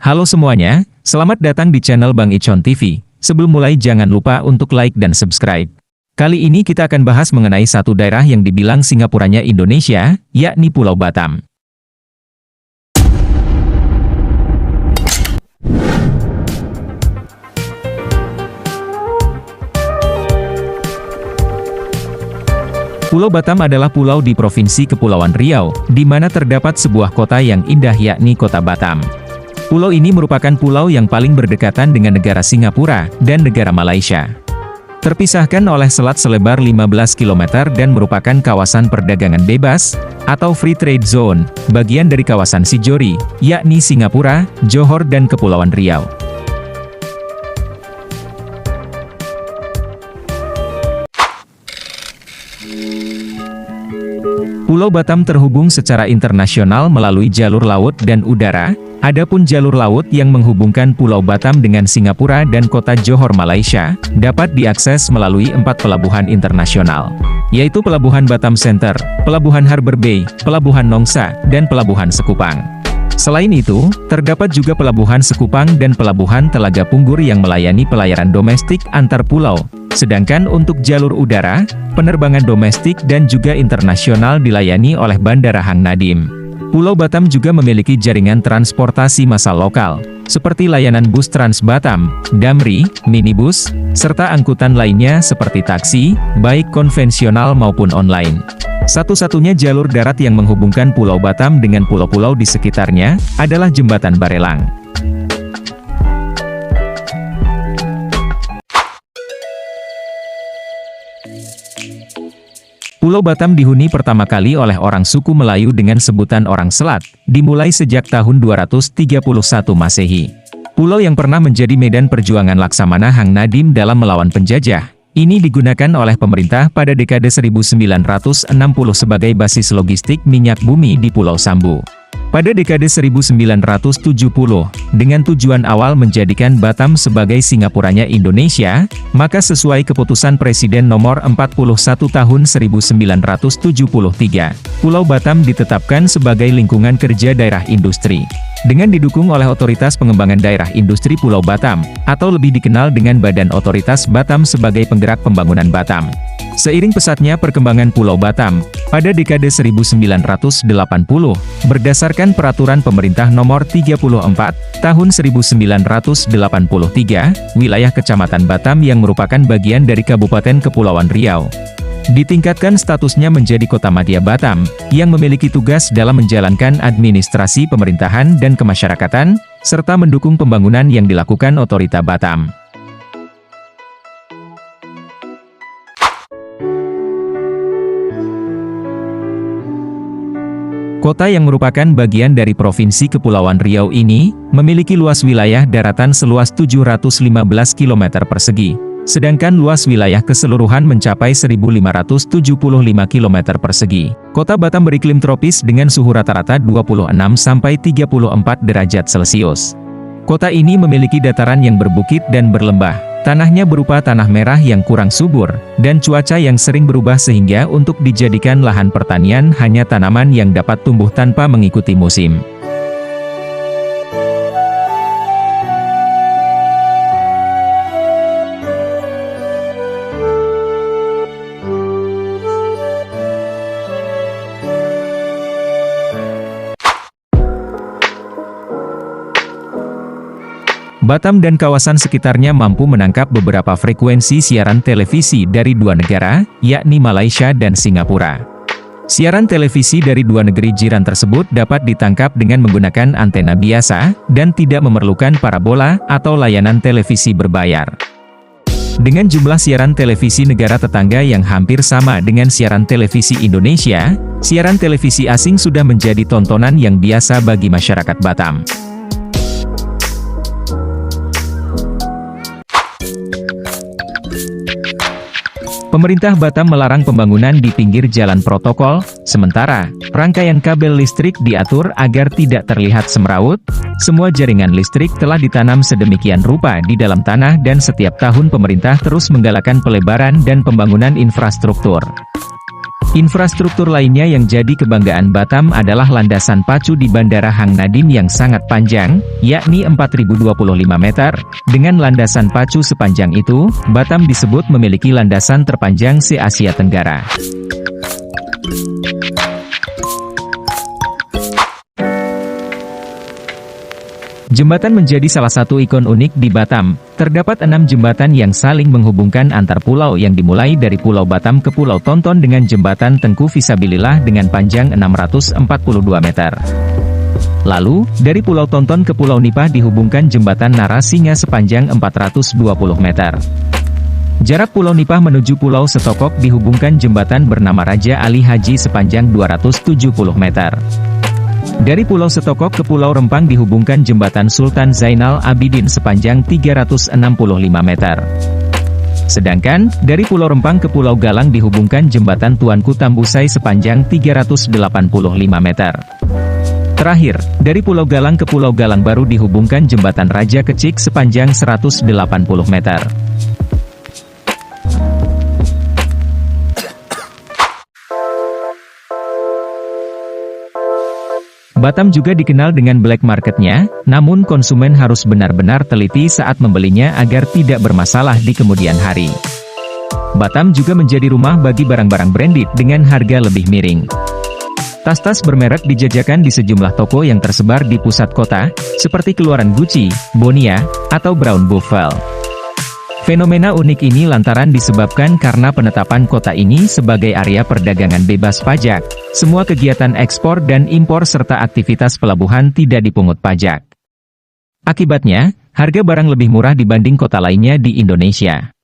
Halo semuanya, selamat datang di channel Bang Icon TV. Sebelum mulai jangan lupa untuk like dan subscribe. Kali ini kita akan bahas mengenai satu daerah yang dibilang Singapuranya Indonesia, yakni Pulau Batam. Pulau Batam adalah pulau di Provinsi Kepulauan Riau, di mana terdapat sebuah kota yang indah yakni Kota Batam. Pulau ini merupakan pulau yang paling berdekatan dengan negara Singapura dan negara Malaysia. Terpisahkan oleh selat selebar 15 km dan merupakan kawasan perdagangan bebas, atau Free Trade Zone, bagian dari kawasan Sijori, yakni Singapura, Johor dan Kepulauan Riau. Pulau Batam terhubung secara internasional melalui jalur laut dan udara. Adapun jalur laut yang menghubungkan Pulau Batam dengan Singapura dan kota Johor Malaysia, dapat diakses melalui 4 pelabuhan internasional, yaitu Pelabuhan Batam Center, Pelabuhan Harbour Bay, Pelabuhan Nongsa, dan Pelabuhan Sekupang. Selain itu, terdapat juga Pelabuhan Sekupang dan Pelabuhan Telaga Punggur yang melayani pelayaran domestik antar pulau, sedangkan untuk jalur udara, penerbangan domestik dan juga internasional dilayani oleh Bandara Hang Nadim. Pulau Batam juga memiliki jaringan transportasi massal lokal, seperti layanan bus Trans Batam, Damri, minibus, serta angkutan lainnya seperti taksi, baik konvensional maupun online. Satu-satunya jalur darat yang menghubungkan Pulau Batam dengan pulau-pulau di sekitarnya, adalah Jembatan Barelang. Pulau Batam dihuni pertama kali oleh orang suku Melayu dengan sebutan orang Selat, dimulai sejak tahun 231 Masehi. Pulau yang pernah menjadi medan perjuangan Laksamana Hang Nadim dalam melawan penjajah, ini digunakan oleh pemerintah pada dekade 1960 sebagai basis logistik minyak bumi di Pulau Sambu. Pada dekade 1970, dengan tujuan awal menjadikan Batam sebagai Singapuranya Indonesia, maka sesuai keputusan Presiden nomor 41 tahun 1973, Pulau Batam ditetapkan sebagai lingkungan kerja daerah industri. Dengan didukung oleh Otoritas Pengembangan Daerah Industri Pulau Batam, atau lebih dikenal dengan Badan Otoritas Batam sebagai penggerak pembangunan Batam. Seiring pesatnya perkembangan Pulau Batam, pada dekade 1980, berdasarkan Peraturan Pemerintah Nomor 34, Tahun 1983, wilayah Kecamatan Batam yang merupakan bagian dari Kabupaten Kepulauan Riau ditingkatkan statusnya menjadi Kota Madya Batam, yang memiliki tugas dalam menjalankan administrasi pemerintahan dan kemasyarakatan, serta mendukung pembangunan yang dilakukan Otorita Batam. Kota yang merupakan bagian dari Provinsi Kepulauan Riau ini, memiliki luas wilayah daratan seluas 715 km persegi, sedangkan luas wilayah keseluruhan mencapai 1.575 km persegi. Kota Batam beriklim tropis dengan suhu rata-rata 26-34 derajat Celcius. Kota ini memiliki dataran yang berbukit dan berlembah. Tanahnya berupa tanah merah yang kurang subur, dan cuaca yang sering berubah sehingga untuk dijadikan lahan pertanian hanya tanaman yang dapat tumbuh tanpa mengikuti musim. Batam dan kawasan sekitarnya mampu menangkap beberapa frekuensi siaran televisi dari dua negara, yakni Malaysia dan Singapura. Siaran televisi dari dua negeri jiran tersebut dapat ditangkap dengan menggunakan antena biasa, dan tidak memerlukan parabola atau layanan televisi berbayar. Dengan jumlah siaran televisi negara tetangga yang hampir sama dengan siaran televisi Indonesia, siaran televisi asing sudah menjadi tontonan yang biasa bagi masyarakat Batam. Pemerintah Batam melarang pembangunan di pinggir jalan protokol, sementara rangkaian kabel listrik diatur agar tidak terlihat semrawut. Semua jaringan listrik telah ditanam sedemikian rupa di dalam tanah dan setiap tahun pemerintah terus menggalakkan pelebaran dan pembangunan infrastruktur. Infrastruktur lainnya yang jadi kebanggaan Batam adalah landasan pacu di Bandara Hang Nadiem yang sangat panjang, yakni 4.025 meter. Dengan landasan pacu sepanjang itu, Batam disebut memiliki landasan terpanjang se-Asia Tenggara. Jembatan menjadi salah satu ikon unik di Batam. Terdapat 6 jembatan yang saling menghubungkan antar pulau yang dimulai dari Pulau Batam ke Pulau Tonton dengan jembatan Tengku Fisabilillah dengan panjang 642 meter. Lalu, dari Pulau Tonton ke Pulau Nipah dihubungkan jembatan Narasinga sepanjang 420 meter. Jarak Pulau Nipah menuju Pulau Setokok dihubungkan jembatan bernama Raja Ali Haji sepanjang 270 meter. Dari Pulau Setokok ke Pulau Rempang dihubungkan jembatan Sultan Zainal Abidin sepanjang 365 meter. Sedangkan, dari Pulau Rempang ke Pulau Galang dihubungkan jembatan Tuanku Tambusai sepanjang 385 meter. Terakhir, dari Pulau Galang ke Pulau Galang Baru dihubungkan jembatan Raja Kecik sepanjang 180 meter. Batam juga dikenal dengan black marketnya, namun konsumen harus benar-benar teliti saat membelinya agar tidak bermasalah di kemudian hari. Batam juga menjadi rumah bagi barang-barang branded dengan harga lebih miring. Tas-tas bermerek dijajakan di sejumlah toko yang tersebar di pusat kota, seperti keluaran Gucci, Bonia, atau Brown Buffalo. Fenomena unik ini lantaran disebabkan karena penetapan kota ini sebagai area perdagangan bebas pajak. Semua kegiatan ekspor dan impor serta aktivitas pelabuhan tidak dipungut pajak. Akibatnya, harga barang lebih murah dibanding kota lainnya di Indonesia.